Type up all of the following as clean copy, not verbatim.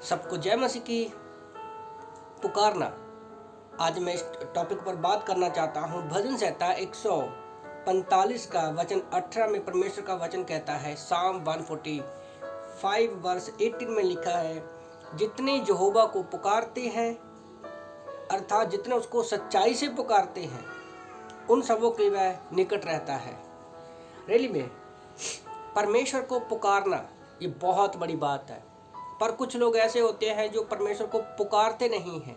सबको जय मसीह की। पुकारना, आज मैं इस टॉपिक पर बात करना चाहता हूँ। भजन संहिता 145 का वचन 18 में परमेश्वर का वचन कहता है, साम 145 वर्स 18 में लिखा है, जितने यहोवा को पुकारते हैं, अर्थात जितने उसको सच्चाई से पुकारते हैं, उन सबों के वह निकट रहता है। रियली में परमेश्वर को पुकारना ये बहुत बड़ी बात है। पर कुछ लोग ऐसे होते हैं जो परमेश्वर को पुकारते नहीं हैं,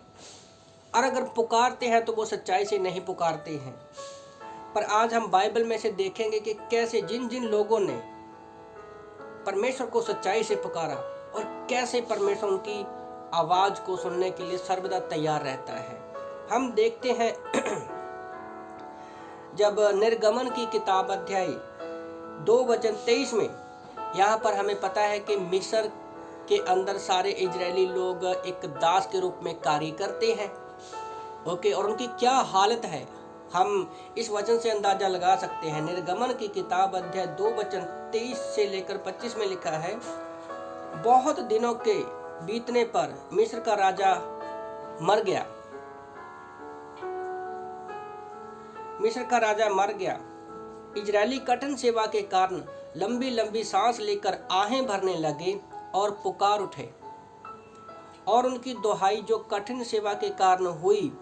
और अगर पुकारते हैं तो वो सच्चाई से नहीं पुकारते हैं। पर आज हम बाइबल में से देखेंगे कि कैसे जिन जिन लोगों ने परमेश्वर को सच्चाई से पुकारा और कैसे परमेश्वर उनकी आवाज को सुनने के लिए सर्वदा तैयार रहता है। हम देखते हैं जब निर्गमन की किताब अध्याय 2:23 में, यहाँ पर हमें पता है कि मिस्र के अंदर सारे इजरायली लोग एक दास के रूप में कार्य करते हैं। ओके, और उनकी क्या हालत है हम इस वचन से अंदाजा लगा सकते हैं। निर्गमन की किताब अध्याय 2:23 से लेकर 25 में लिखा है, बहुत दिनों के बीतने पर मिस्र का राजा मर गया। मिस्र का राजा मर गया। इजरायली कठिन सेवा के कारण लंबी लंबी सांस लेकर आहें भरने लगे और पुकार उठे, और उनकी दुहाई जो कठिन सेवा के कारण हुई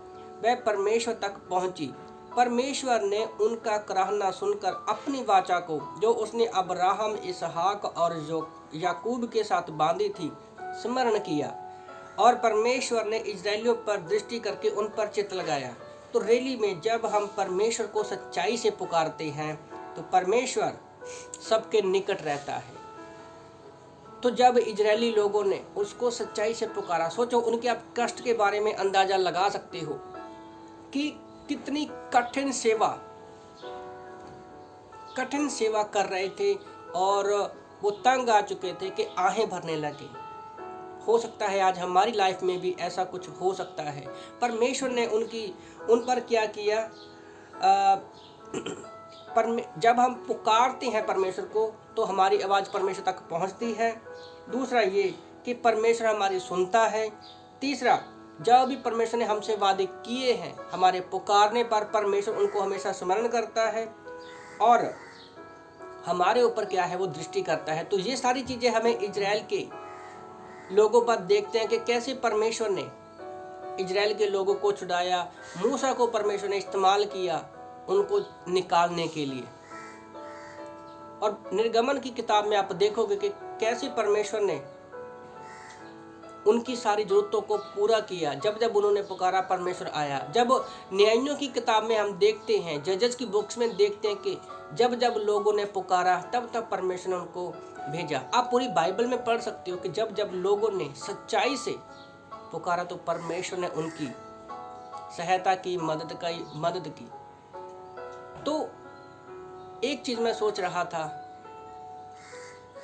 वह परमेश्वर तक पहुंची। परमेश्वर ने उनका कराहना सुनकर अपनी वाचा को, जो उसने अब्राहम, इसहाक और याकूब के साथ बांधी थी, स्मरण किया, और परमेश्वर ने इजरायलियों पर दृष्टि करके उन पर चित्त लगाया। तो रैली में जब हम परमेश्वर को सच्चाई से पुकारते हैं तो परमेश्वर सबके निकट रहता है। तो जब इजरायली लोगों ने उसको सच्चाई से पुकारा, सोचो उनके आप कष्ट के बारे में अंदाजा लगा सकते हो कि कितनी कठिन सेवा कर रहे थे, और वो तंग आ चुके थे कि आहें भरने लगे। हो सकता है आज हमारी लाइफ में भी ऐसा कुछ हो सकता है। परमेश्वर ने उन पर क्या किया, जब हम पुकारते हैं परमेश्वर को तो हमारी आवाज़ परमेश्वर तक पहुंचती है। दूसरा ये कि परमेश्वर हमारी सुनता है। तीसरा, जब भी परमेश्वर ने हमसे वादे किए हैं, हमारे पुकारने पर परमेश्वर उनको हमेशा स्मरण करता है और हमारे ऊपर क्या है वो दृष्टि करता है। तो ये सारी चीज़ें हमें इजराइल के लोगों पर देखते हैं कि कैसे परमेश्वर ने इजराइल के लोगों को छुड़ाया। मूसा को परमेश्वर ने इस्तेमाल किया उनको निकालने के लिए। और निर्गमन की किताब में आप देखोगे कि कैसे परमेश्वर ने उनकी सारी जरूरतों को पूरा किया। जब जब उन्होंने पुकारा परमेश्वर आया। जब न्यायों की किताब में हम देखते हैं, जजेस की बुक्स में देखते हैं कि जब जब लोगों ने पुकारा तब तब परमेश्वर ने उनको भेजा। आप पूरी बाइबल में पढ़ सकते हो कि जब जब लोगों ने सच्चाई से पुकारा तो परमेश्वर ने उनकी सहायता की, मदद की। तो एक चीज मैं सोच रहा था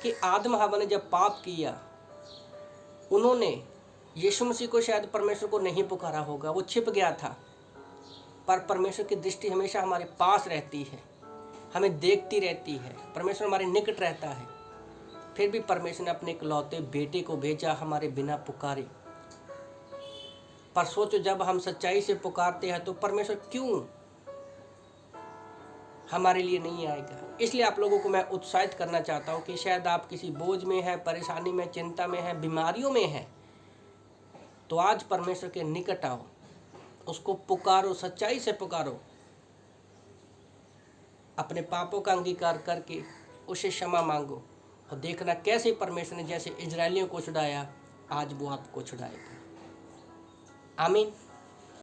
कि आदम हवा ने जब पाप किया, उन्होंने यीशु मसीह को शायद परमेश्वर को नहीं पुकारा होगा, वो छिप गया था। पर परमेश्वर की दृष्टि हमेशा हमारे पास रहती है, हमें देखती रहती है। परमेश्वर हमारे निकट रहता है। फिर भी परमेश्वर ने अपने इकलौते बेटे को भेजा हमारे बिना पुकारे। पर सोचो, जब हम सच्चाई से पुकारते हैं तो परमेश्वर क्यों हमारे लिए नहीं आएगा। इसलिए आप लोगों को मैं उत्साहित करना चाहता हूँ कि शायद आप किसी बोझ में हैं, परेशानी में, चिंता में हैं, बीमारियों में हैं, तो आज परमेश्वर के निकट आओ, उसको पुकारो, सच्चाई से पुकारो, अपने पापों का अंगीकार करके उसे क्षमा मांगो, और देखना कैसे परमेश्वर ने जैसे इजरायलियों को छुड़ाया आज वो आपको छुड़ाएगा। आमीन।